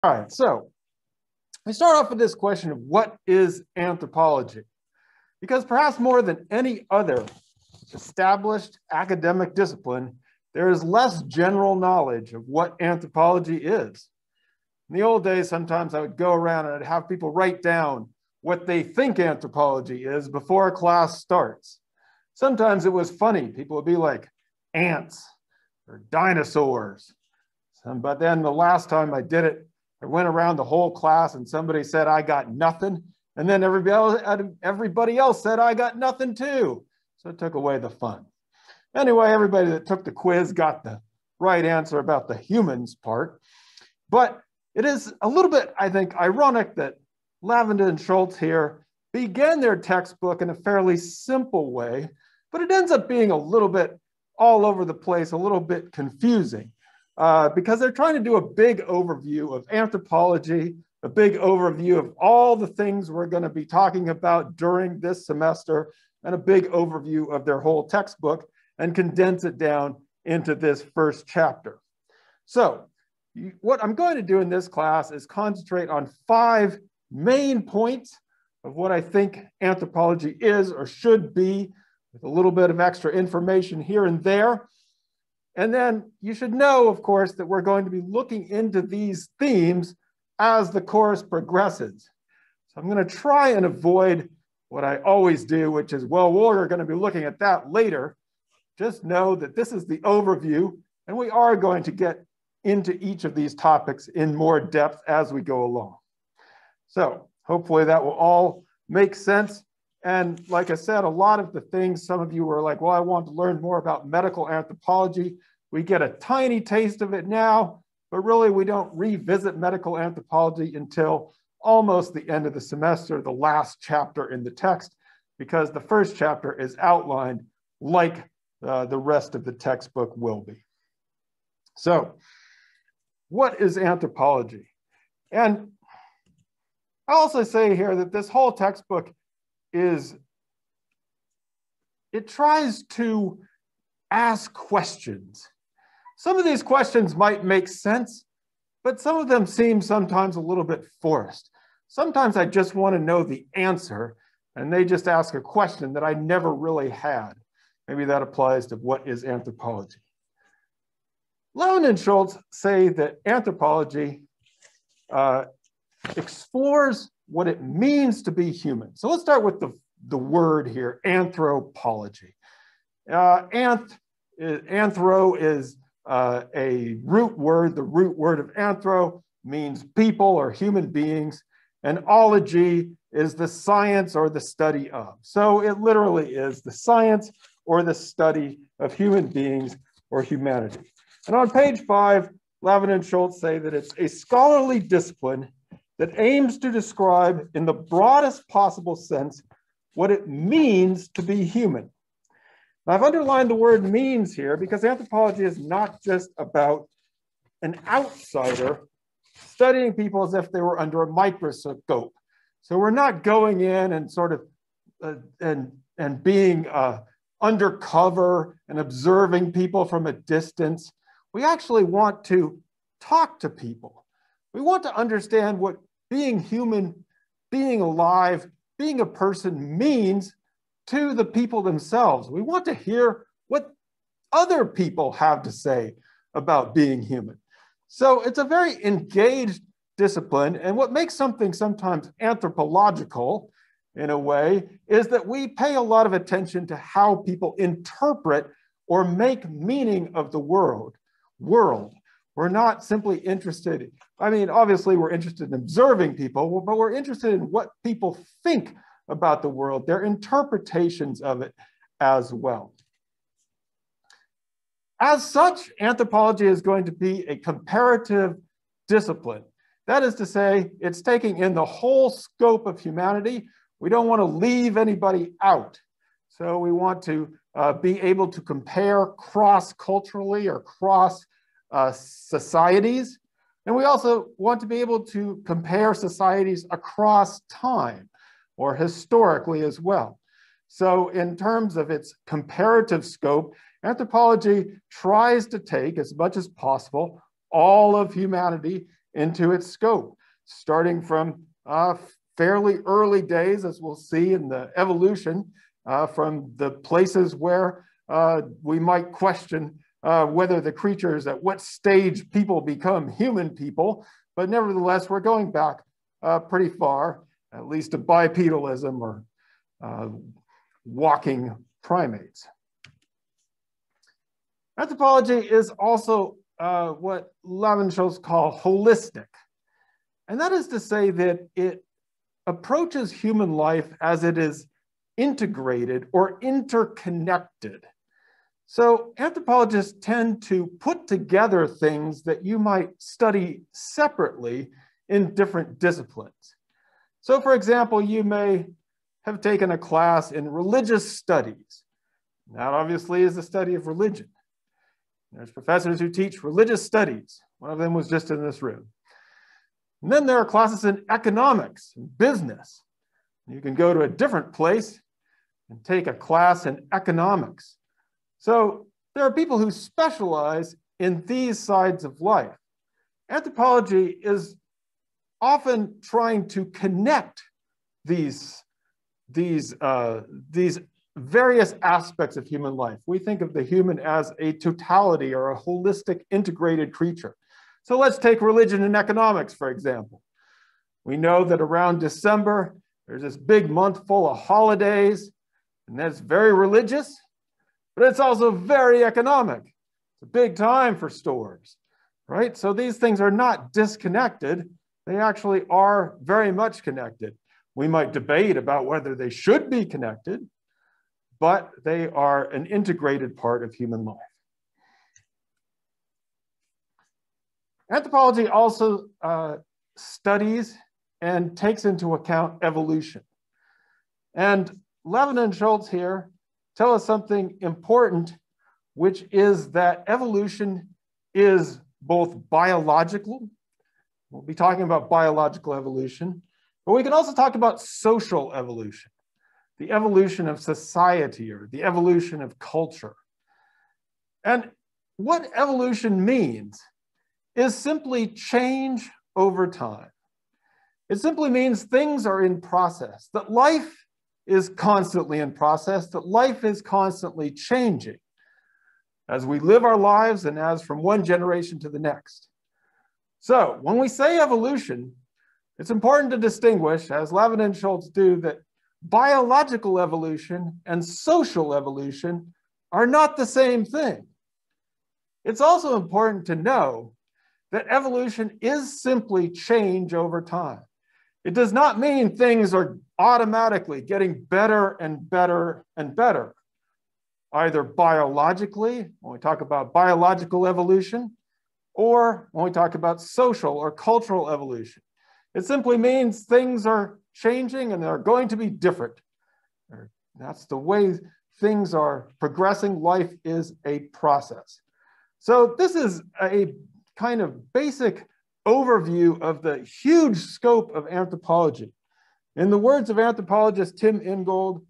All right, so we start off with this question of what is anthropology? Because perhaps more than any other established academic discipline, there is less general knowledge of what anthropology is. In the old days, sometimes I would go around and I'd have people write down what they think anthropology is before a class starts. Sometimes it was funny. People would be like ants or dinosaurs. But then the last time I did it, I went around the whole class and somebody said, I got nothing. And then everybody else said, I got nothing too. So it took away the fun. Anyway, everybody that took the quiz got the right answer about the humans part. But it is a little bit, I think, ironic that Lavender and Schultz here began their textbook in a fairly simple way, but it ends up being a little bit all over the place, a little bit confusing. Because they're trying to do a big overview of anthropology, a big overview of all the things we're going to be talking about during this semester, and a big overview of their whole textbook, and condense it down into this first chapter. So what I'm going to do in this class is concentrate on 5 main points of what I think anthropology is or should be, with a little bit of extra information here and there. And then you should know, of course, that we're going to be looking into these themes as the course progresses. So I'm going to try and avoid what I always do, which is, well, we're going to be looking at that later. Just know that this is the overview, and we are going to get into each of these topics in more depth as we go along. So hopefully that will all make sense. And like I said, a lot of the things, some of you were like, well, I want to learn more about medical anthropology. We get a tiny taste of it now, but really we don't revisit medical anthropology until almost the end of the semester, the last chapter in the text, because the first chapter is outlined like the rest of the textbook will be. So what is anthropology? And I also say here that this whole textbook it tries to ask questions. Some of these questions might make sense, but some of them seem sometimes a little bit forced. Sometimes I just want to know the answer, and they just ask a question that I never really had. Maybe that applies to what is anthropology. Levin and Schultz say that anthropology explores what it means to be human. So let's start with the word here, anthropology. Anthro is a root word. The root word of anthro means people or human beings, and ology is the science or the study of. So it literally is the science or the study of human beings or humanity. And on page 5, Lavin and Schultz say that it's a scholarly discipline that aims to describe in the broadest possible sense what it means to be human. Now, I've underlined the word means here because anthropology is not just about an outsider studying people as if they were under a microscope. So we're not going in and sort of and being undercover and observing people from a distance. We actually want to talk to people. We want to understand what being human, being alive, being a person means to the people themselves. We want to hear what other people have to say about being human. So it's a very engaged discipline. And what makes something sometimes anthropological, in a way, is that we pay a lot of attention to how people interpret or make meaning of the world. We're not simply interested, I mean, obviously we're interested in observing people, but we're interested in what people think about the world, their interpretations of it as well. As such, anthropology is going to be a comparative discipline. That is to say, it's taking in the whole scope of humanity. We don't want to leave anybody out. So we want to be able to compare cross-culturally or cross societies. And we also want to be able to compare societies across time or historically as well. So in terms of its comparative scope, anthropology tries to take as much as possible all of humanity into its scope, starting from fairly early days, as we'll see in the evolution, from the places where we might question whether the creatures, at what stage people become human people, but nevertheless, we're going back pretty far, at least to bipedalism or walking primates. Anthropology is also what Levenschultz call holistic. And that is to say that it approaches human life as it is integrated or interconnected. So anthropologists tend to put together things that you might study separately in different disciplines. So for example, you may have taken a class in religious studies. That obviously is the study of religion. There's professors who teach religious studies. One of them was just in this room. And then there are classes in economics and business. You can go to a different place and take a class in economics. So there are people who specialize in these sides of life. Anthropology is often trying to connect these various aspects of human life. We think of the human as a totality or a holistic integrated creature. So let's take religion and economics, for example. We know that around December, there's this big month full of holidays, and that's very religious, but it's also very economic. It's a big time for stores, right? So these things are not disconnected. They actually are very much connected. We might debate about whether they should be connected, but they are an integrated part of human life. Anthropology also studies and takes into account evolution. And Levin and Schultz here tell us something important, which is that evolution is both biological. We'll be talking about biological evolution, but we can also talk about social evolution, the evolution of society or the evolution of culture. And what evolution means is simply change over time. It simply means things are in process, that life is constantly in process, that life is constantly changing as we live our lives and as from one generation to the next. So when we say evolution, it's important to distinguish, as Levin and Schultz do, that biological evolution and social evolution are not the same thing. It's also important to know that evolution is simply change over time. It does not mean things are automatically getting better and better and better, either biologically, when we talk about biological evolution, or when we talk about social or cultural evolution. It simply means things are changing and they're going to be different. That's the way things are progressing. Life is a process. So this is a kind of basic overview of the huge scope of anthropology. In the words of anthropologist Tim Ingold,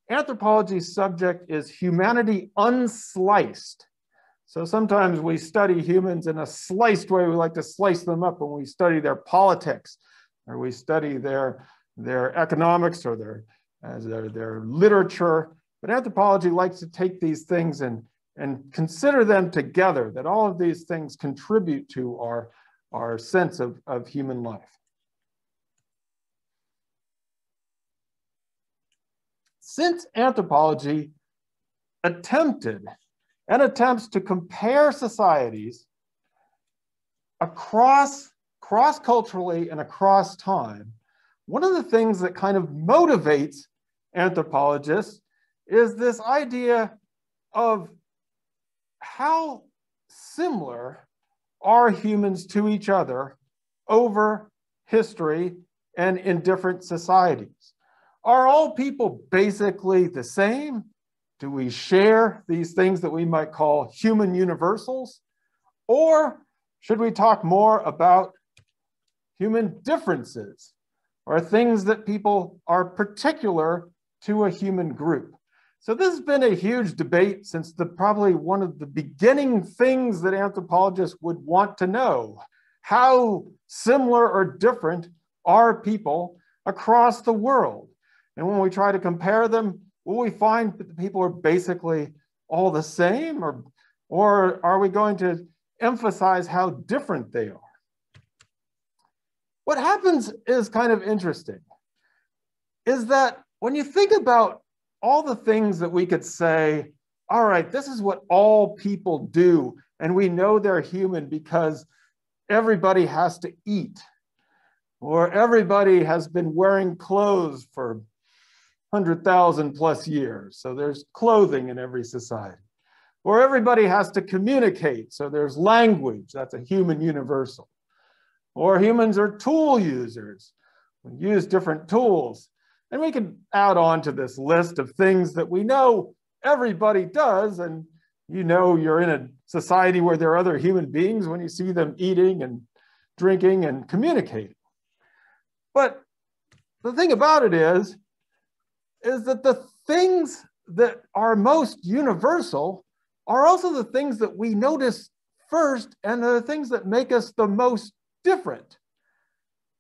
anthropology's subject is humanity unsliced. So sometimes we study humans in a sliced way. We like to slice them up when we study their politics, or we study their economics or their literature. But anthropology likes to take these things and consider them together, that all of these things contribute to our sense of human life. Since anthropology attempted and attempts to compare societies cross-culturally and across time, one of the things that kind of motivates anthropologists is this idea of how similar are humans to each other over history and in different societies. Are all people basically the same? Do we share these things that we might call human universals? Or should we talk more about human differences, or things that people are particular to a human group? So this has been a huge debate since probably one of the beginning things that anthropologists would want to know. how similar or different are people across the world. And when we try to compare them, will we find that the people are basically all the same, or are we going to emphasize how different they are? What happens is kind of interesting, is that when you think about all the things that we could say, all right, this is what all people do, and we know they're human because everybody has to eat, or everybody has been wearing clothes for 100,000 plus years, so there's clothing in every society. Or everybody has to communicate, so there's language, that's a human universal. Or humans are tool users, we use different tools. And we can add on to this list of things that we know everybody does, and you know you're in a society where there are other human beings when you see them eating and drinking and communicating. But the thing about it is that the things that are most universal are also the things that we notice first and the things that make us the most different.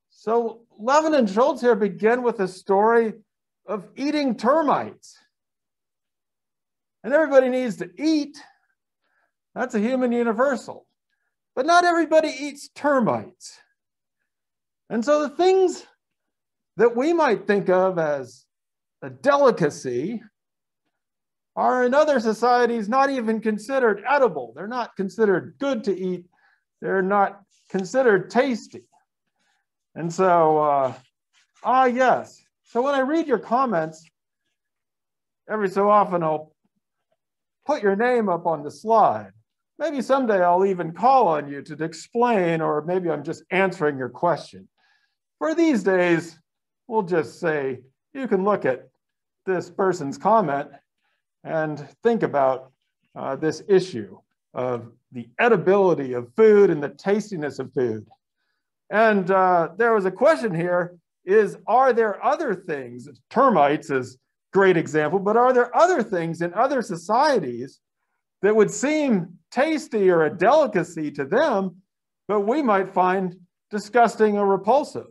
So Levin and Schultz here begin with a story of eating termites. And everybody needs to eat. That's a human universal. But not everybody eats termites. And so the things that we might think of as a delicacy are in other societies not even considered edible. They're not considered good to eat. They're not considered tasty. And so, yes. So when I read your comments, every so often I'll put your name up on the slide. Maybe someday I'll even call on you to explain, or maybe I'm just answering your question. For these days, we'll just say, you can look at this person's comment and think about this issue of the edibility of food and the tastiness of food. And there was a question here, are there other things, termites is a great example, but are there other things in other societies that would seem tasty or a delicacy to them, but we might find disgusting or repulsive?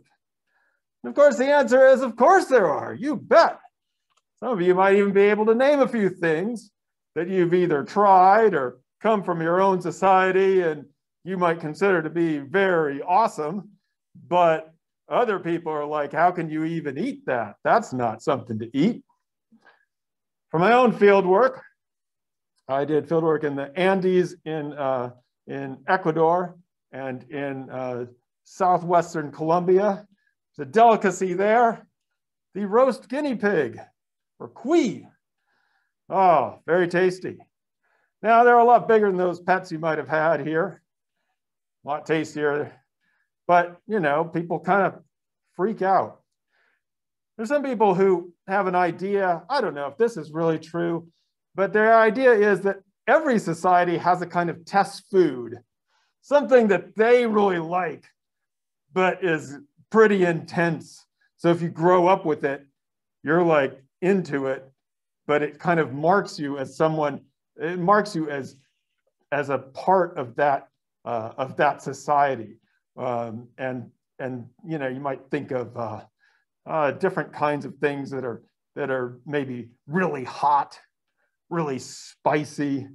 And of course, the answer is, of course there are, you bet. Some of you might even be able to name a few things that you've either tried or come from your own society and you might consider to be very awesome, but other people are like, how can you even eat that? That's not something to eat. For my own field work, I did field work in the Andes in Ecuador and in southwestern Colombia. There's a delicacy there, the roast guinea pig, or cuy. Oh, very tasty. Now, they're a lot bigger than those pets you might have had here. A lot tastier. But, you know, people kind of freak out. There's some people who have an idea, I don't know if this is really true, but their idea is that every society has a kind of test food, something that they really like, but is pretty intense. So if you grow up with it, you're like into it, but it kind of marks you as someone, it marks you as a part of that society. And you know, you might think of different kinds of things that are maybe really hot, really spicy,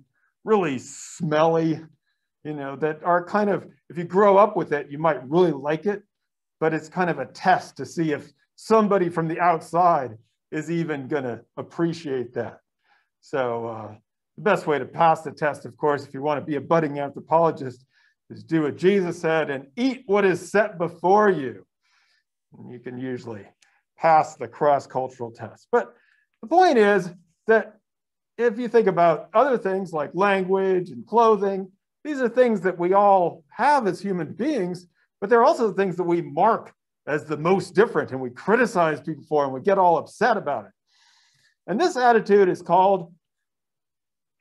really smelly, you know, that are kind of, if you grow up with it, you might really like it, but it's kind of a test to see if somebody from the outside is even gonna appreciate that. So the best way to pass the test, of course, if you want to be a budding anthropologist, is do what Jesus said and eat what is set before you. And you can usually pass the cross-cultural test. But the point is that if you think about other things like language and clothing, these are things that we all have as human beings, but they're also things that we mark as the most different and we criticize people for and we get all upset about it. And this attitude is called,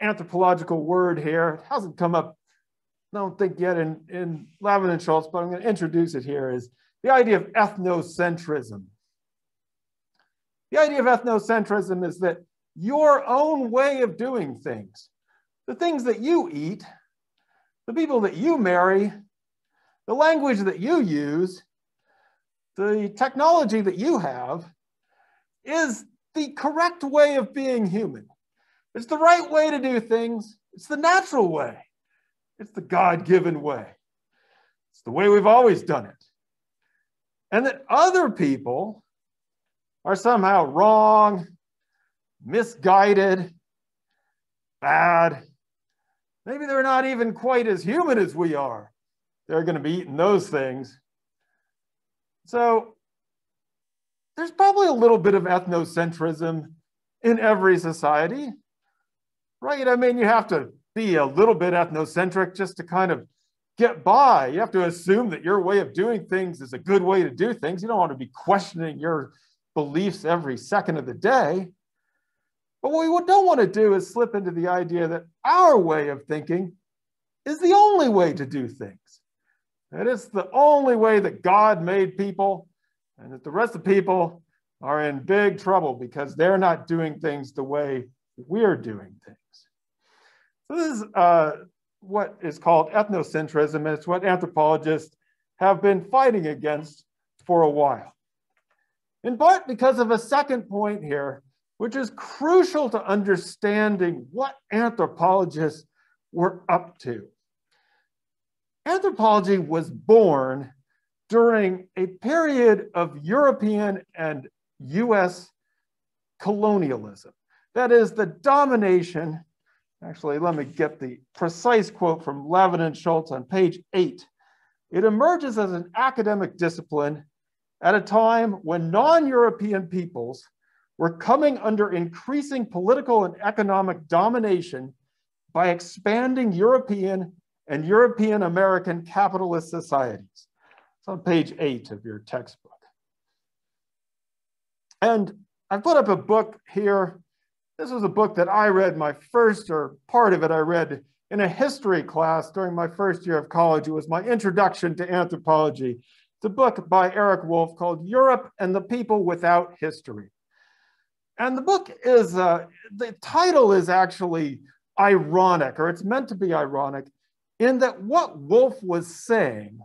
anthropological word here, it hasn't come up, I don't think yet in Levin and Schultz, but I'm going to introduce it here, is the idea of ethnocentrism. The idea of ethnocentrism is that your own way of doing things, the things that you eat, the people that you marry, the language that you use, the technology that you have, is the correct way of being human. It's the right way to do things. It's the natural way. It's the God-given way. It's the way we've always done it. And that other people are somehow wrong, misguided, bad. Maybe they're not even quite as human as we are. They're going to be eating those things. So there's probably a little bit of ethnocentrism in every society, right? I mean, you have to be a little bit ethnocentric just to kind of get by. You have to assume that your way of doing things is a good way to do things. You don't want to be questioning your beliefs every second of the day. But what we don't want to do is slip into the idea that our way of thinking is the only way to do things. That it's the only way that God made people, and that the rest of people are in big trouble because they're not doing things the way we're doing things. So this is what is called ethnocentrism, and it's what anthropologists have been fighting against for a while. In part because of a second point here, which is crucial to understanding what anthropologists were up to. Anthropology was born during a period of European and US colonialism. That is the domination. Actually, let me get the precise quote from Lavin and Schultz on page 8. It emerges as an academic discipline at a time when non-European peoples were coming under increasing political and economic domination by expanding European and European American capitalist societies. It's on page 8 of your textbook. And I put up a book here. This was a book that I read my first, or part of it I read in a history class during my first year of college. It was my introduction to anthropology. It's a book by Eric Wolf called Europe and the People Without History. And the book is, the title is actually ironic, or it's meant to be ironic, in that what Wolf was saying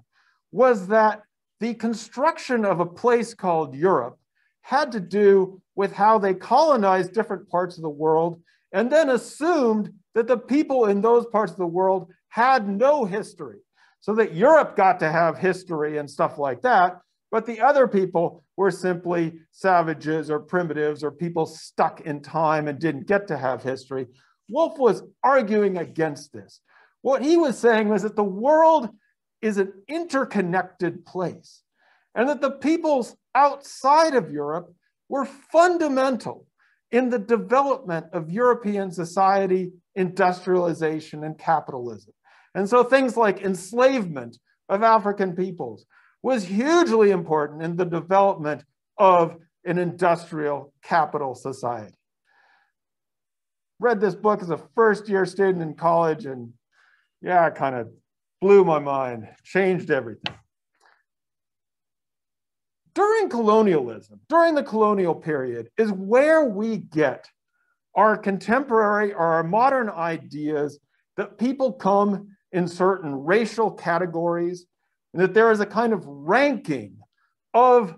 was that the construction of a place called Europe had to do with how they colonized different parts of the world and then assumed that the people in those parts of the world had no history. So that Europe got to have history and stuff like that, but the other people were simply savages or primitives or people stuck in time and didn't get to have history. Wolf was arguing against this. What he was saying was that the world is an interconnected place and that the peoples outside of Europe were fundamental in the development of European society, industrialization, and capitalism. And so things like enslavement of African peoples was hugely important in the development of an industrial capital society. Read this book as a first-year student in college, and yeah, it kind of blew my mind, changed everything. During colonialism, during the colonial period, is where we get our contemporary or our modern ideas that people come in certain racial categories, and that there is a kind of ranking of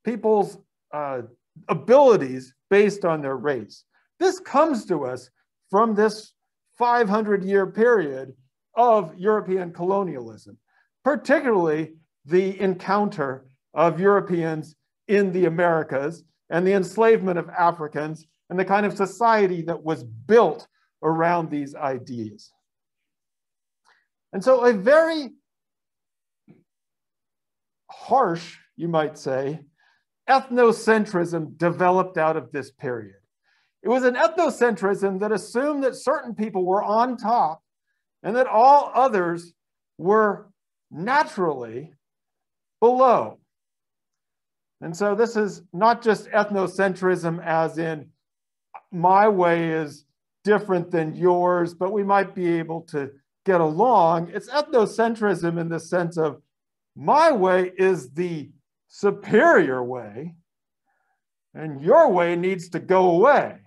people's abilities based on their race. This comes to us from this 500-year period of European colonialism, particularly the encounter of Europeans in the Americas and the enslavement of Africans and the kind of society that was built around these ideas. And so a very harsh, you might say, ethnocentrism developed out of this period. It was an ethnocentrism that assumed that certain people were on top and that all others were naturally below. And so this is not just ethnocentrism as in my way is different than yours, but we might be able to get along. It's ethnocentrism in the sense of my way is the superior way, and your way needs to go away.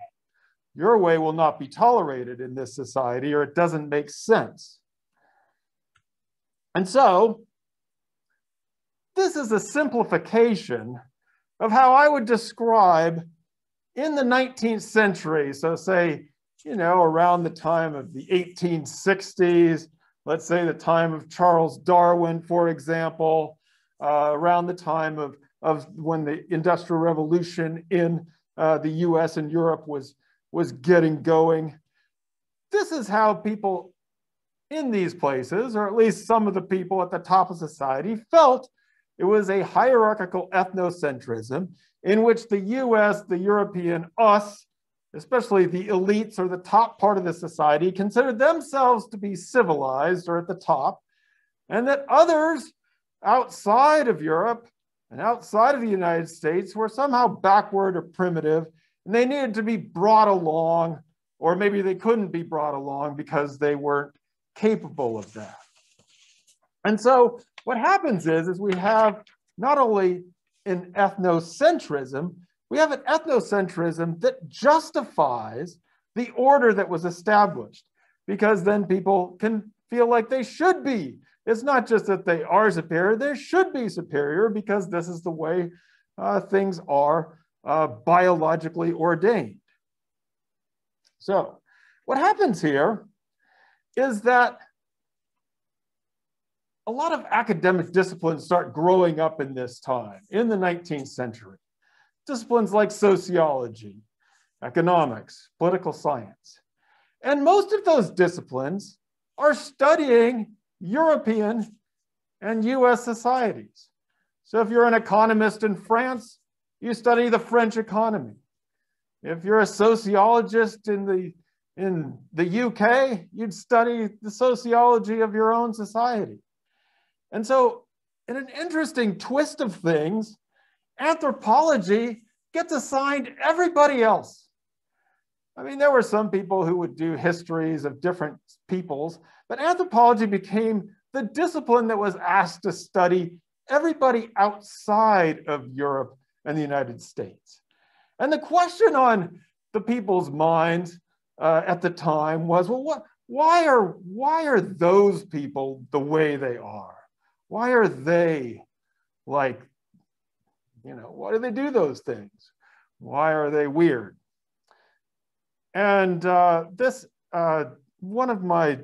Your way will not be tolerated in this society, or it doesn't make sense. And so this is a simplification of how I would describe in the 19th century. So say, around the time of the 1860s, let's say the time of Charles Darwin, for example, around the time of when the Industrial Revolution in the US and Europe was getting going. This is how people in these places, or at least some of the people at the top of society, felt it was a hierarchical ethnocentrism in which the US, the European, us, especially the elites or the top part of the society, considered themselves to be civilized or at the top, and that others outside of Europe and outside of the United States were somehow backward or primitive, and they needed to be brought along, or maybe they couldn't be brought along because they weren't capable of that. And so what happens is we have not only an ethnocentrism, we have an ethnocentrism that justifies the order that was established, because then people can feel like they should be. It's not just that they are superior, they should be superior because this is the way things are biologically ordained. So what happens here is that a lot of academic disciplines start growing up in this time, in the 19th century. Disciplines like sociology, economics, political science. And most of those disciplines are studying European and US societies. So if you're an economist in France, you study the French economy. If you're a sociologist in the UK, you'd study the sociology of your own society. And so in an interesting twist of things, anthropology gets assigned everybody else. I mean, there were some people who would do histories of different peoples, but anthropology became the discipline that was asked to study everybody outside of Europe and the United States. And the question on the people's minds at the time was, well, why are those people the way they are? Why are they like, why do they do those things? Why are they weird? And one of my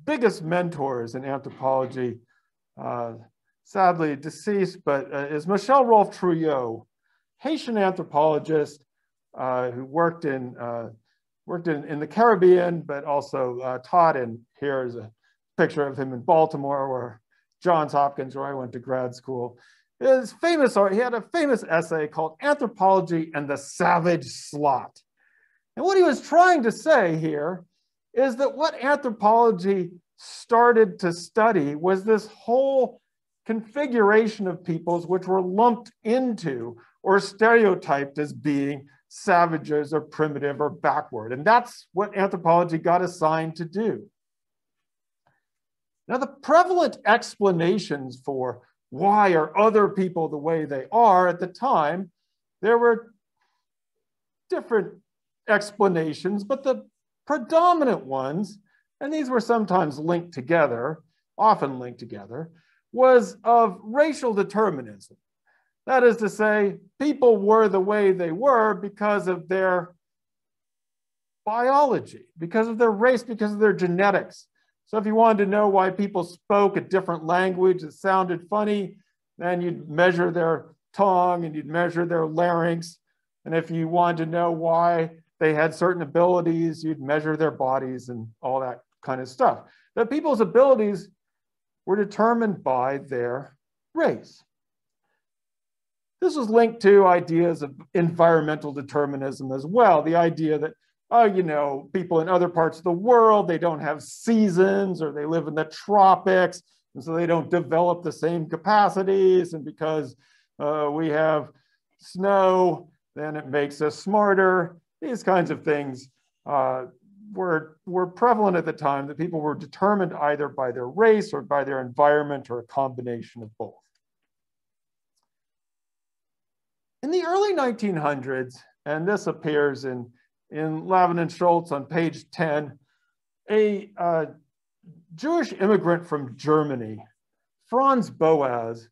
biggest mentors in anthropology, sadly deceased, but is Michel Rolph Trouillot, Haitian anthropologist who worked in the Caribbean, but also taught in, here is a picture of him in Baltimore, where Johns Hopkins, where I went to grad school. He had a famous essay called Anthropology and the Savage Slot. And what he was trying to say here is that what anthropology started to study was this whole configuration of peoples which were lumped into or stereotyped as being savages or primitive or backward. And that's what anthropology got assigned to do. Now, the prevalent explanations for why are other people the way they are at the time, there were different explanations, but the predominant ones, and these were sometimes linked together, often linked together, was of racial determinism. That is to say, people were the way they were because of their biology, because of their race, because of their genetics. So if you wanted to know why people spoke a different language that sounded funny, then you'd measure their tongue and you'd measure their larynx. And if you wanted to know why they had certain abilities, you'd measure their bodies and all that kind of stuff. That people's abilities were determined by their race. This was linked to ideas of environmental determinism as well. The idea that, people in other parts of the world, they don't have seasons or they live in the tropics, and so they don't develop the same capacities. And because we have snow, then it makes us smarter. These kinds of things were prevalent at the time, that people were determined either by their race or by their environment or a combination of both. In the early 1900s, and this appears in Lavin and Schultz on page 10, a Jewish immigrant from Germany, Franz Boas,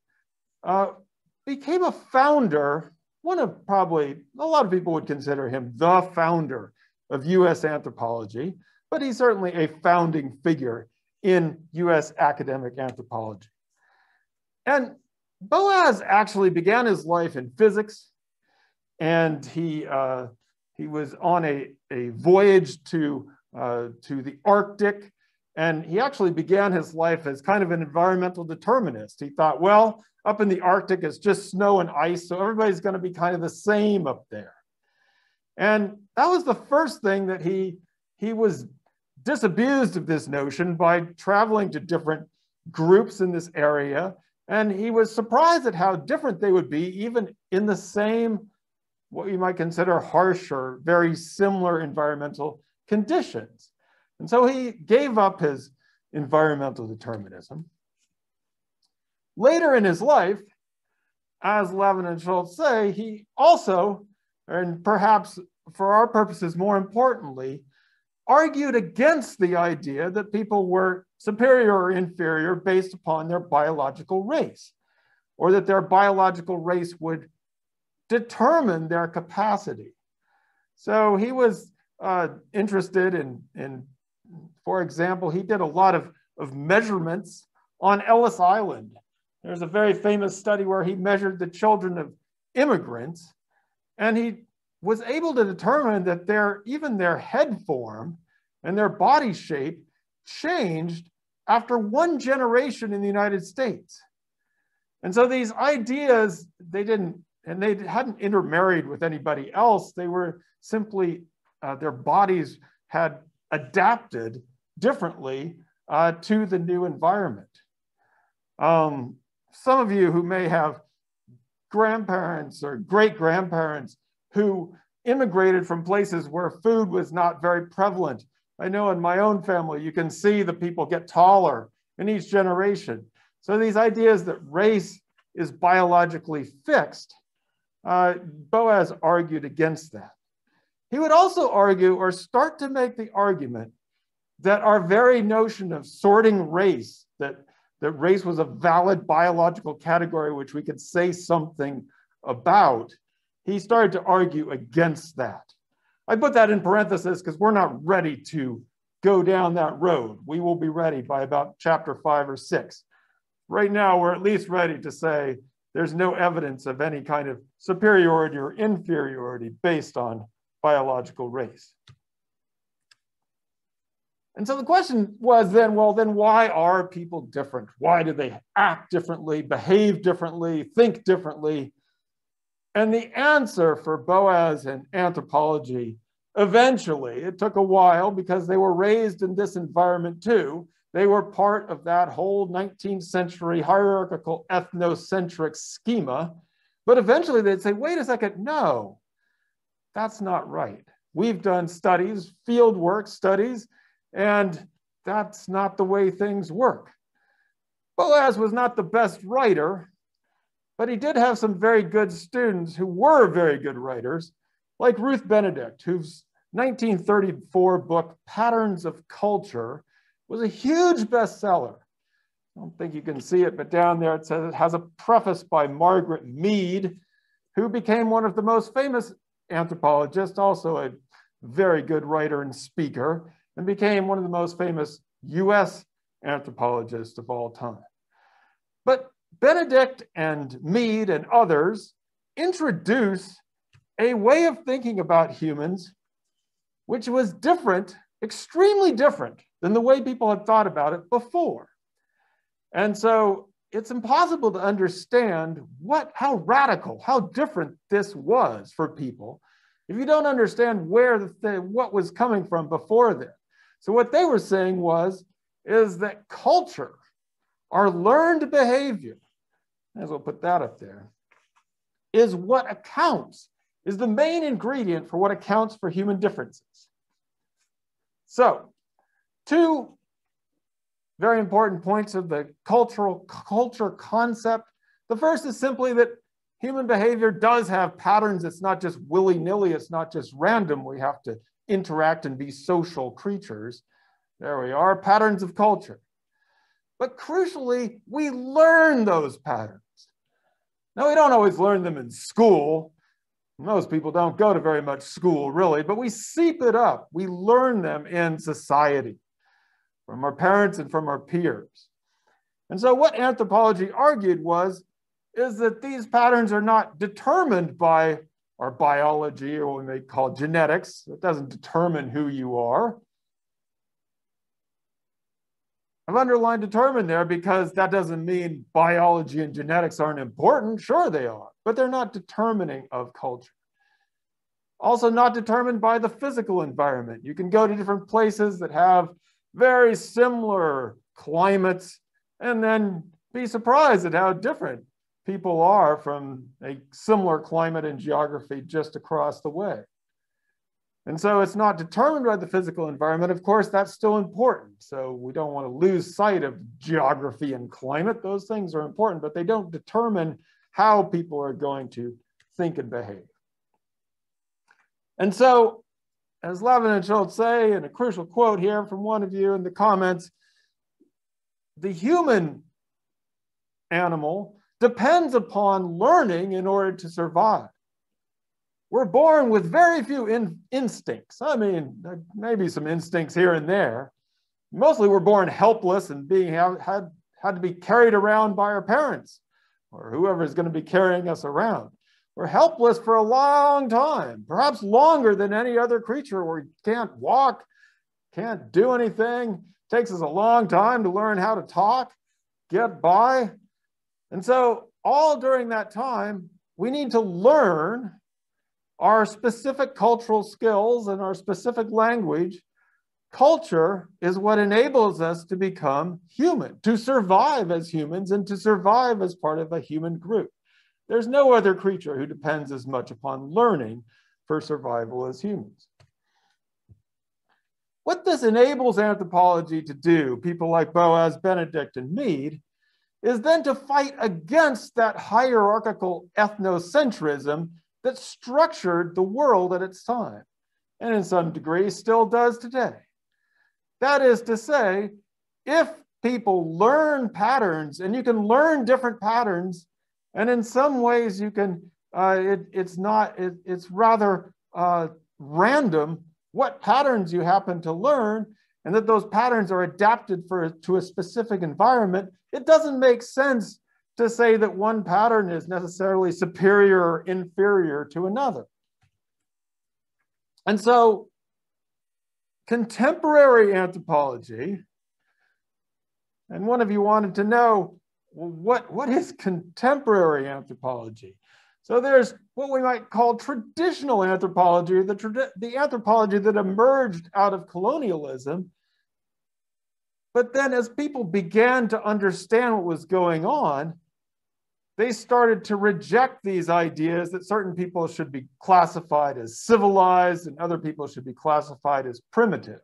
became a founder, one of probably, a lot of people would consider him the founder of US anthropology, but he's certainly a founding figure in US academic anthropology. And Boas actually began his life in physics, and he was on a voyage to the Arctic, and he actually began his life as kind of an environmental determinist. He thought, well, up in the Arctic, it's just snow and ice, so everybody's going to be kind of the same up there. And that was the first thing that he was disabused of this notion by traveling to different groups in this area. And he was surprised at how different they would be, even in the same, what you might consider harsh or very similar environmental conditions. And so he gave up his environmental determinism. Later in his life, as Levin and Schultz say, he also, and perhaps for our purposes more importantly, argued against the idea that people were superior or inferior based upon their biological race, or that their biological race would determine their capacity. So he was interested in, for example, he did a lot of measurements on Ellis Island. There's a very famous study where he measured the children of immigrants, and he was able to determine that even their head form and their body shape changed after one generation in the United States. And so these ideas, they hadn't intermarried with anybody else. They were simply, their bodies had adapted differently to the new environment. Some of you who may have grandparents or great-grandparents who immigrated from places where food was not very prevalent. I know in my own family, you can see the people get taller in each generation. So these ideas that race is biologically fixed, Boas argued against that. He would also argue, or start to make the argument, that our very notion of sorting race, that race was a valid biological category which we could say something about, he started to argue against that. I put that in parentheses because we're not ready to go down that road. We will be ready by about chapter 5 or 6. Right now, we're at least ready to say there's no evidence of any kind of superiority or inferiority based on biological race. And so the question was then, well, then why are people different? Why do they act differently, behave differently, think differently? And the answer for Boas and anthropology, eventually, it took a while because they were raised in this environment too. They were part of that whole 19th century hierarchical ethnocentric schema. But eventually they'd say, wait a second, no, that's not right. We've done studies, fieldwork studies, and that's not the way things work. Boas was not the best writer, but he did have some very good students who were very good writers, like Ruth Benedict, whose 1934 book, Patterns of Culture, was a huge bestseller. I don't think you can see it, but down there it says it has a preface by Margaret Mead, who became one of the most famous anthropologists, also a very good writer and speaker, and became one of the most famous US anthropologists of all time. But Benedict and Mead and others introduce a way of thinking about humans which was different, extremely different than the way people had thought about it before. And so it's impossible to understand how radical, how different this was for people if you don't understand what was coming from before then. So what they were saying is that culture, our learned behavior, as we'll put that up there, is what accounts, is the main ingredient for what accounts for human differences. So, two very important points of the culture concept. The first is simply that human behavior does have patterns. It's not just willy-nilly, it's not just random. We have to interact and be social creatures. There we are, patterns of culture. But crucially, we learn those patterns. Now, we don't always learn them in school. Most people don't go to very much school, really, but we seep it up. We learn them in society from our parents and from our peers. And so what anthropology argued is that these patterns are not determined by our biology, or what we may call genetics. It doesn't determine who you are. I've underlined determined there because that doesn't mean biology and genetics aren't important. Sure they are, but they're not determining of culture. Also not determined by the physical environment. You can go to different places that have very similar climates and then be surprised at how different people are from a similar climate and geography just across the way. And so it's not determined by the physical environment. Of course, that's still important. So we don't want to lose sight of geography and climate. Those things are important, but they don't determine how people are going to think and behave. And so, as Levin and Schultz say, in a crucial quote here from one of you in the comments, the human animal depends upon learning in order to survive. We're born with very few instincts. I mean, maybe some instincts here and there. Mostly we're born helpless and had to be carried around by our parents or whoever is going to be carrying us around. We're helpless for a long time, perhaps longer than any other creature. We can't walk, can't do anything. It takes us a long time to learn how to talk, get by. And so all during that time, we need to learn our specific cultural skills and our specific language. Culture is what enables us to become human, to survive as humans and to survive as part of a human group. There's no other creature who depends as much upon learning for survival as humans. What this enables anthropology to do, people like Boas, Benedict, and Mead, is then to fight against that hierarchical ethnocentrism that structured the world at its time, and in some degree still does today. That is to say, if people learn patterns, and you can learn different patterns, and in some ways you can, it's rather random what patterns you happen to learn, and that those patterns are adapted to a specific environment, it doesn't make sense to say that one pattern is necessarily superior or inferior to another. And so contemporary anthropology, and one of you wanted to know, well, what is contemporary anthropology? So there's what we might call traditional anthropology, the anthropology that emerged out of colonialism. But then as people began to understand what was going on, they started to reject these ideas that certain people should be classified as civilized and other people should be classified as primitive.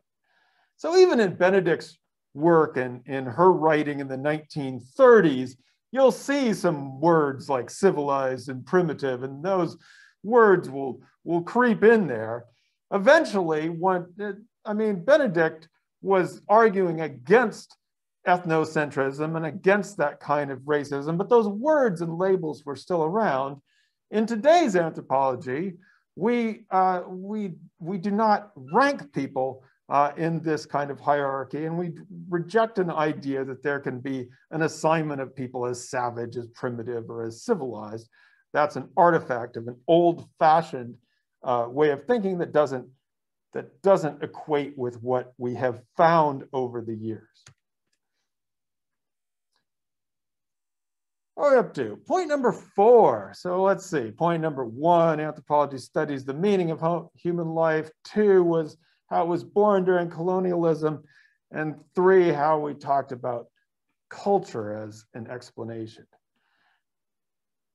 So even in Benedict's work and in her writing in the 1930s, you'll see some words like civilized and primitive, and those words will creep in there. Eventually, Benedict was arguing against ethnocentrism and against that kind of racism, but those words and labels were still around. In today's anthropology, we do not rank people in this kind of hierarchy, and we reject an idea that there can be an assignment of people as savage, as primitive, or as civilized. That's an artifact of an old-fashioned way of thinking that doesn't equate with what we have found over the years. What are we up to? Point number 4. So let's see. Point number 1, anthropology studies the meaning of human life. 2 was how it was born during colonialism. And 3, how we talked about culture as an explanation.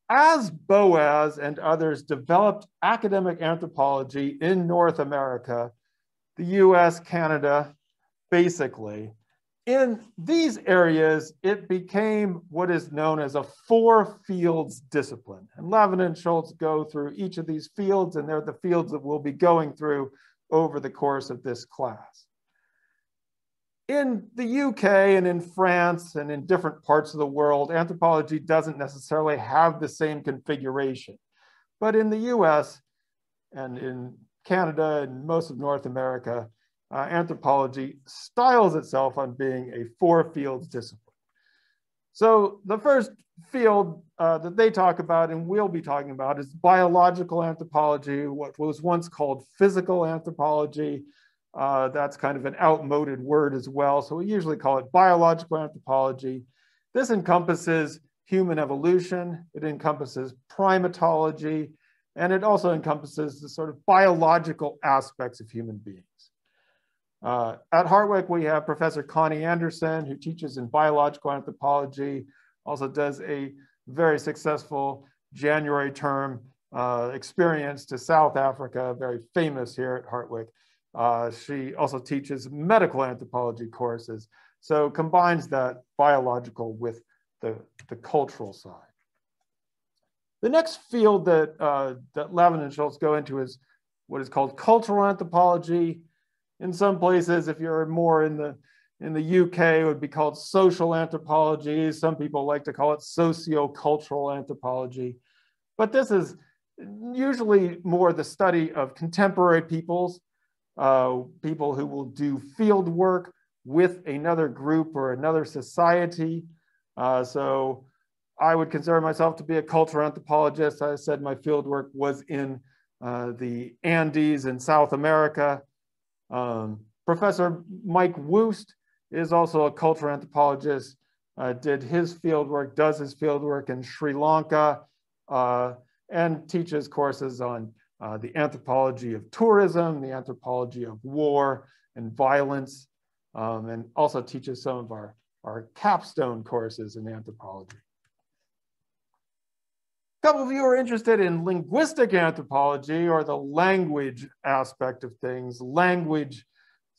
As Boas and others developed academic anthropology in North America, the US, Canada, basically, in these areas, it became what is known as a 4 fields discipline. And Levin and Schultz go through each of these fields, and they're the fields that we'll be going through over the course of this class. In the UK and in France and in different parts of the world, anthropology doesn't necessarily have the same configuration. But in the US and in Canada and most of North America, anthropology styles itself on being a four-fields discipline. So the first field that they talk about and we'll be talking about is biological anthropology, what was once called physical anthropology. That's kind of an outmoded word as well. So we usually call it biological anthropology. This encompasses human evolution. It encompasses primatology, and it also encompasses the sort of biological aspects of human beings. At Hartwick, we have Professor Connie Anderson, who teaches in biological anthropology, also does a very successful January term experience to South Africa, very famous here at Hartwick. She also teaches medical anthropology courses, so combines that biological with the cultural side. The next field that Lavin and Schultz go into is what is called cultural anthropology. In some places, if you're more in the UK, it would be called social anthropology. Some people like to call it socio-cultural anthropology. But this is usually more the study of contemporary peoples, people who will do field work with another group or another society. So I would consider myself to be a cultural anthropologist. I said my field work was in the Andes in South America. Professor Mike Woost is also a cultural anthropologist, does his field work in Sri Lanka, and teaches courses on the anthropology of tourism, the anthropology of war and violence, and also teaches some of our capstone courses in anthropology. A couple of you are interested in linguistic anthropology, or the language aspect of things.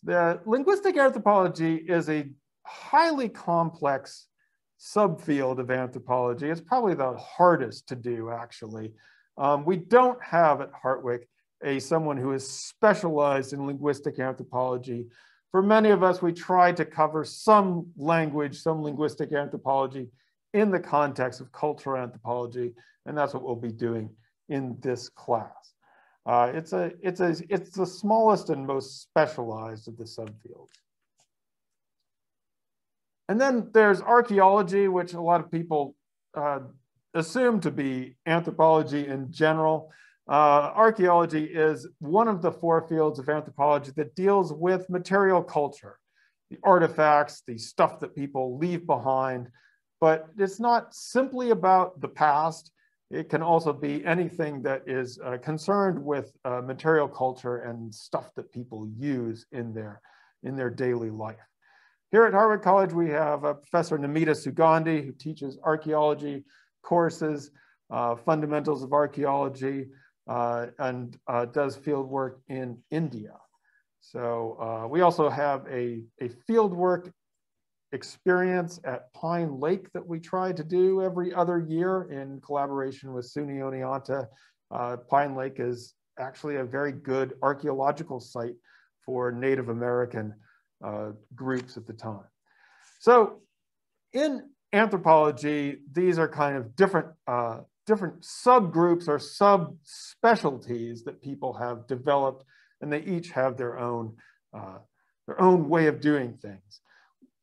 The linguistic anthropology is a highly complex subfield of anthropology. It's probably the hardest to do, actually. We don't have at Hartwick someone who is specialized in linguistic anthropology. For many of us, we try to cover some language, some linguistic anthropology in the context of cultural anthropology, and that's what we'll be doing in this class. It's the smallest and most specialized of the subfields. And then there's archaeology, which a lot of people assume to be anthropology in general. Archaeology is one of the four fields of anthropology that deals with material culture, the artifacts, the stuff that people leave behind. But it's not simply about the past. It can also be anything that is concerned with material culture and stuff that people use in their daily life. Here at Harvard College, we have Professor Namita Sugandhi, who teaches archaeology courses, fundamentals of archaeology, and does field work in India. So we also have a field work experience at Pine Lake that we try to do every other year in collaboration with SUNY Oneonta. Pine Lake is actually a very good archaeological site for Native American groups at the time. So in anthropology, these are kind of different subgroups or subspecialties that people have developed, and they each have their own way of doing things.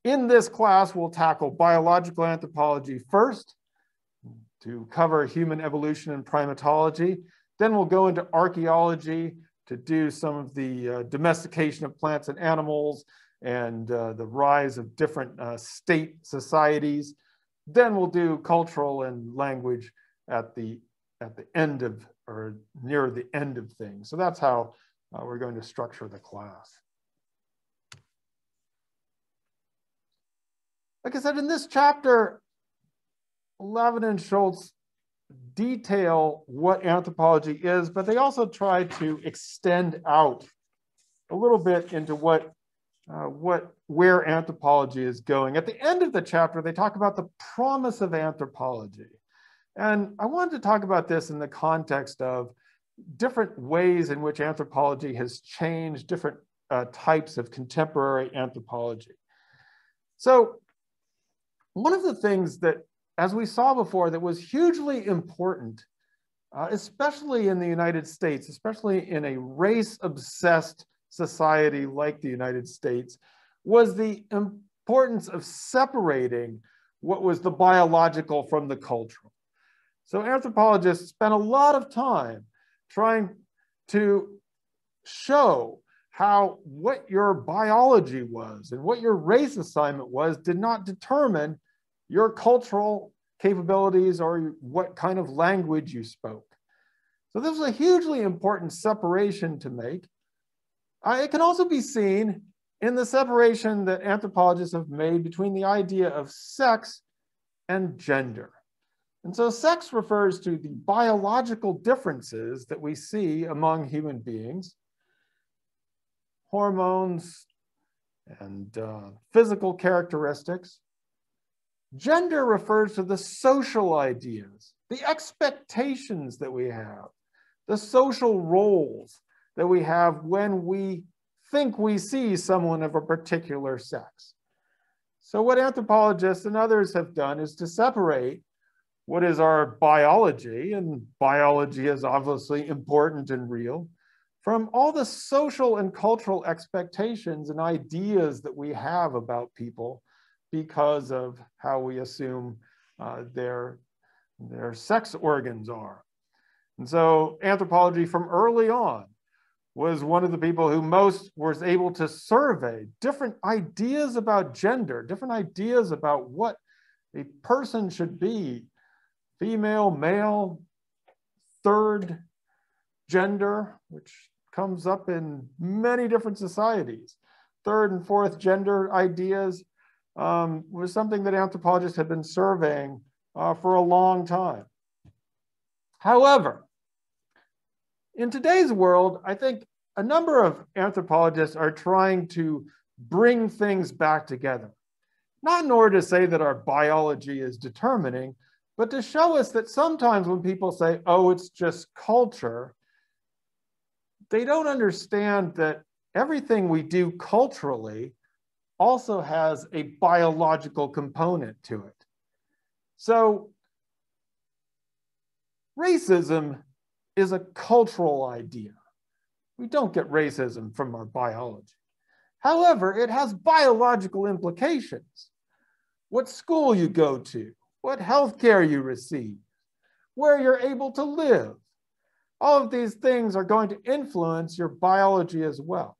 In this class, we'll tackle biological anthropology first to cover human evolution and primatology. Then we'll go into archaeology to do some of the domestication of plants and animals and the rise of different state societies. Then we'll do cultural and language at the end of, or near the end of things. So that's how we're going to structure the class. Like I said, in this chapter, Lavin and Schultz detail what anthropology is, but they also try to extend out a little bit into where anthropology is going. At the end of the chapter, they talk about the promise of anthropology. And I wanted to talk about this in the context of different ways in which anthropology has changed, different types of contemporary anthropology. So one of the things that, as we saw before, that was hugely important, especially in the United States, especially in a race-obsessed society like the United States, was the importance of separating what was the biological from the cultural. So anthropologists spent a lot of time trying to show how what your biology was and what your race assignment was did not determine your cultural capabilities or what kind of language you spoke. So this was a hugely important separation to make. It can also be seen in the separation that anthropologists have made between the idea of sex and gender. And so sex refers to the biological differences that we see among human beings, hormones and physical characteristics. Gender refers to the social ideas, the expectations that we have, the social roles that we have when we think we see someone of a particular sex. So what anthropologists and others have done is to separate what is our biology, and biology is obviously important and real, from all the social and cultural expectations and ideas that we have about people because of how we assume their sex organs are. And so anthropology from early on was one of the people who most was able to survey different ideas about gender, different ideas about what a person should be, female, male, third gender, which comes up in many different societies. Third and fourth gender ideas was something that anthropologists had been surveying for a long time. However, in today's world, I think a number of anthropologists are trying to bring things back together. Not in order to say that our biology is determining, but to show us that sometimes when people say, oh, it's just culture, they don't understand that everything we do culturally also has a biological component to it. So racism is a cultural idea. We don't get racism from our biology. However, it has biological implications. What school you go to, what healthcare you receive, where you're able to live. All of these things are going to influence your biology as well.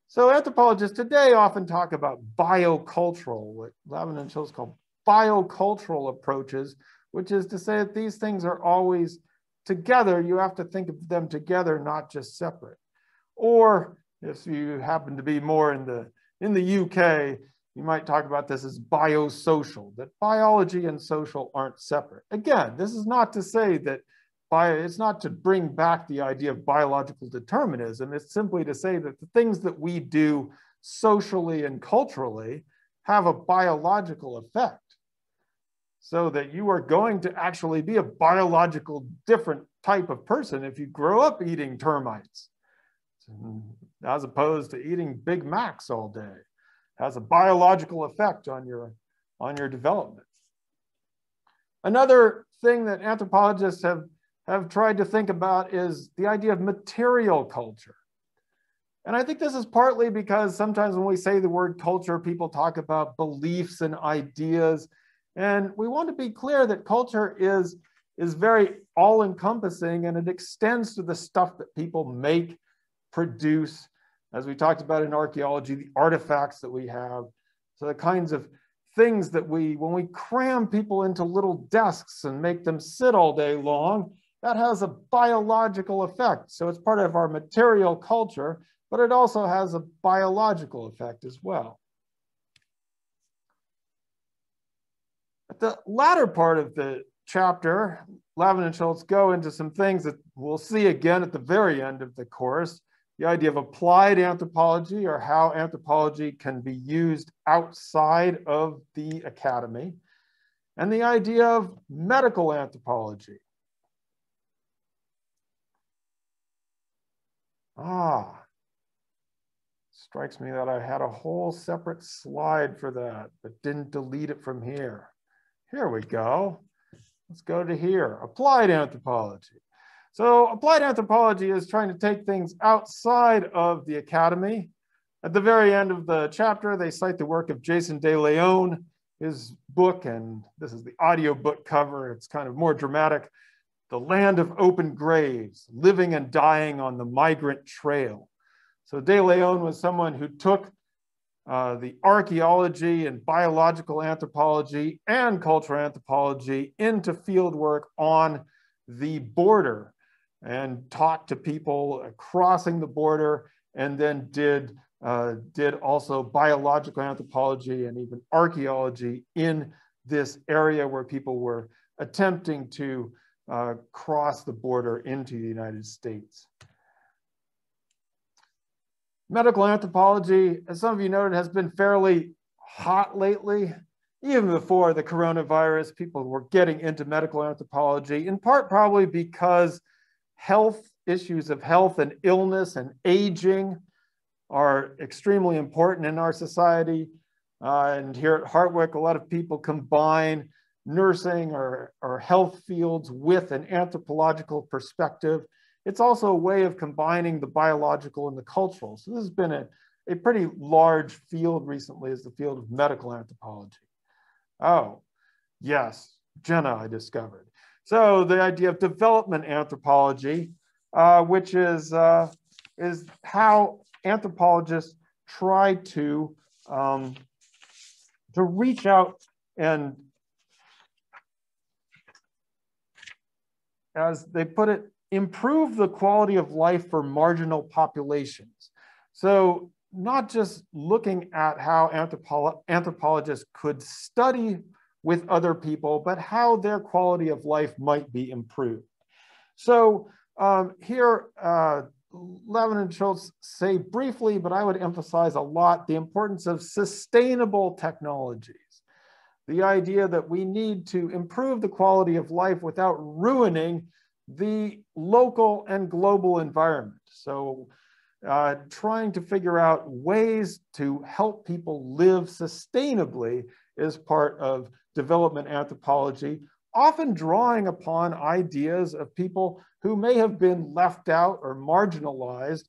So anthropologists today often talk about biocultural, what Lavin and Schultz call biocultural approaches, which is to say that these things are always together. You have to think of them together, not just separate. Or if you happen to be more in the UK, you might talk about this as biosocial, that biology and social aren't separate. Again, this is not to say that it's not to bring back the idea of biological determinism. It's simply to say that the things that we do socially and culturally have a biological effect. So that you are going to actually be a biological different type of person if you grow up eating termites, as opposed to eating Big Macs all day. It has a biological effect on your development. Another thing that anthropologists have tried to think about is the idea of material culture. And I think this is partly because sometimes when we say the word culture, people talk about beliefs and ideas. And we want to be clear that culture is very all-encompassing, and it extends to the stuff that people make, produce, as we talked about in archaeology, the artifacts that we have. So the kinds of things that when we cram people into little desks and make them sit all day long, that has a biological effect. So it's part of our material culture, but it also has a biological effect as well. At the latter part of the chapter, Lavin and Schultz go into some things that we'll see again at the very end of the course, the idea of applied anthropology, or how anthropology can be used outside of the academy, and the idea of medical anthropology. Strikes me that I had a whole separate slide for that, but didn't delete it from here. Here we go. Let's go to here, applied anthropology. So applied anthropology is trying to take things outside of the academy. At the very end of the chapter, they cite the work of Jason De Leon, his book, and this is the audio book cover. It's kind of more dramatic. The Land of Open Graves, Living and Dying on the Migrant Trail. So De Leon was someone who took the archaeology and biological anthropology and cultural anthropology into field work on the border and taught to people crossing the border, and then did also biological anthropology and even archaeology in this area where people were attempting to cross the border into the United States. Medical anthropology, as some of you noted, has been fairly hot lately. Even before the coronavirus, people were getting into medical anthropology, in part probably because issues of health and illness and aging are extremely important in our society. And here at Hartwick, a lot of people combine nursing or health fields with an anthropological perspective. It's also a way of combining the biological and the cultural. So this has been a pretty large field recently, is the field of medical anthropology. Oh, yes, Jenna, I discovered. So the idea of development anthropology, which is how anthropologists try to reach out and, as they put it, improve the quality of life for marginal populations. So not just looking at how anthropologists could study with other people, but how their quality of life might be improved. So here, Levin and Schultz say briefly, but I would emphasize a lot, the importance of sustainable technologies. The idea that we need to improve the quality of life without ruining the local and global environment. So trying to figure out ways to help people live sustainably is part of development anthropology, often drawing upon ideas of people who may have been left out or marginalized.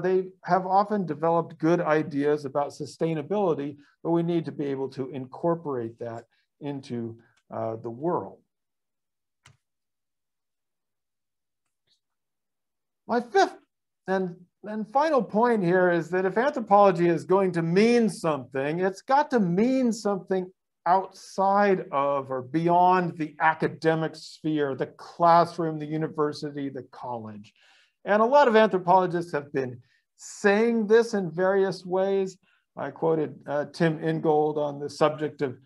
They have often developed good ideas about sustainability, but we need to be able to incorporate that into the world. My fifth and final point here is that if anthropology is going to mean something, it's got to mean something outside of or beyond the academic sphere, the classroom, the university, the college. And a lot of anthropologists have been saying this in various ways. I quoted Tim Ingold on the subject of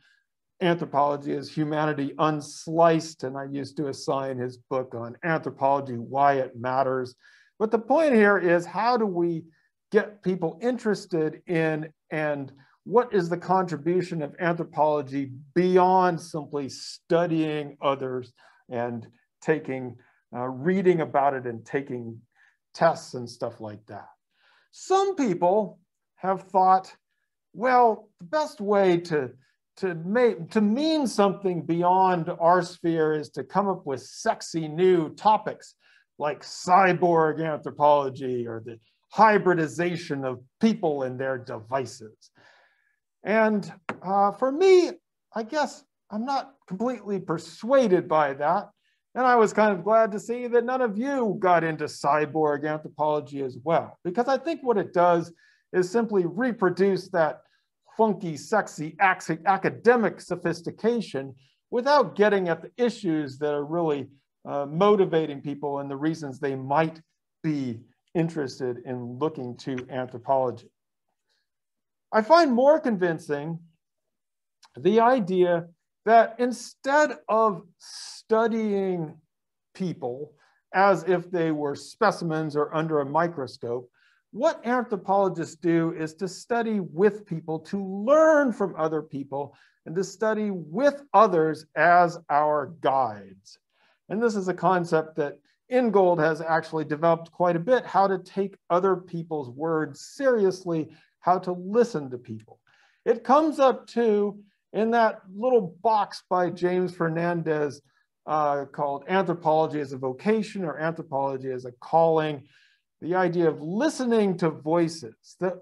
anthropology as humanity unsliced, and I used to assign his book on anthropology, Why It Matters. But the point here is, how do we get people interested in, and what is the contribution of anthropology beyond simply studying others and taking, reading about it and taking tests and stuff like that? Some people have thought, well, the best way to mean something beyond our sphere is to come up with sexy new topics like cyborg anthropology or the hybridization of people and their devices. And for me, I guess I'm not completely persuaded by that. And I was kind of glad to see that none of you got into cyborg anthropology as well, because I think what it does is simply reproduce that funky, sexy academic sophistication without getting at the issues that are really motivating people and the reasons they might be interested in looking to anthropology. I find more convincing the idea that instead of studying people as if they were specimens or under a microscope, what anthropologists do is to study with people, to learn from other people, and to study with others as our guides. And this is a concept that Ingold has actually developed quite a bit how to take other people's words seriously, how to listen to people. It comes up too in that little box by James Fernandez called Anthropology as a Vocation or Anthropology as a Calling, the idea of listening to voices. That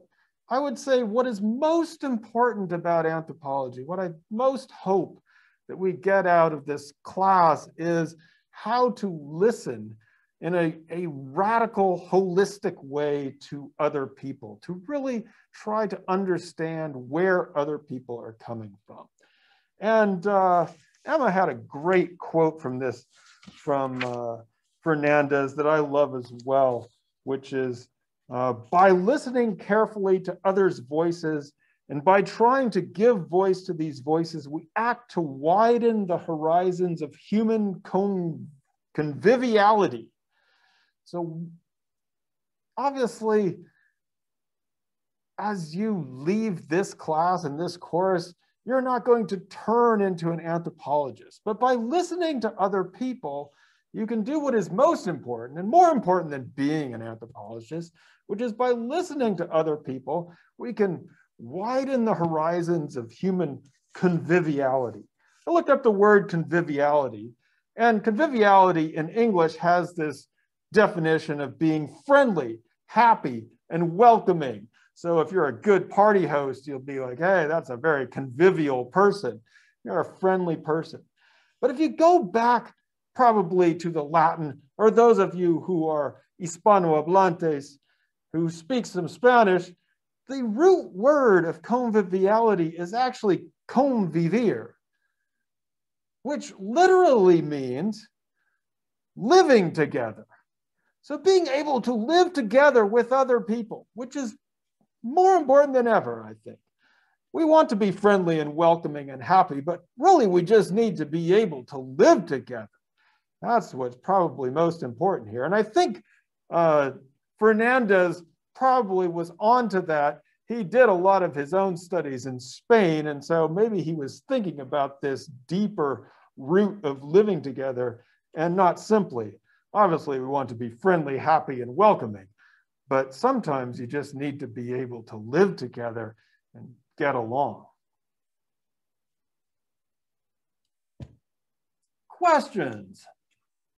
I would say what is most important about anthropology, what I most hope that we get out of this class is how to listen in a radical, holistic way to other people, to really try to understand where other people are coming from. And Emma had a great quote from this, from Fernandez that I love as well, which is, by listening carefully to others' voices and by trying to give voice to these voices, we act to widen the horizons of human conviviality. So obviously, as you leave this class and this course, you're not going to turn into an anthropologist. But by listening to other people, you can do what is most important and more important than being an anthropologist, which is by listening to other people, we can widen the horizons of human conviviality. I looked up the word conviviality, and conviviality in English has this definition of being friendly, happy, and welcoming. So if you're a good party host, you'll be like, hey, that's a very convivial person. You're a friendly person. But if you go back probably to the Latin, or those of you who are Hispanohablantes, who speak some Spanish, the root word of conviviality is actually convivir, which literally means living together. So being able to live together with other people, which is more important than ever, I think. We want to be friendly and welcoming and happy, but really we just need to be able to live together. That's what's probably most important here. And I think Fernandez probably was onto that. He did a lot of his own studies in Spain, and so maybe he was thinking about this deeper root of living together and not simply, obviously we want to be friendly, happy, and welcoming, but sometimes you just need to be able to live together and get along. Questions?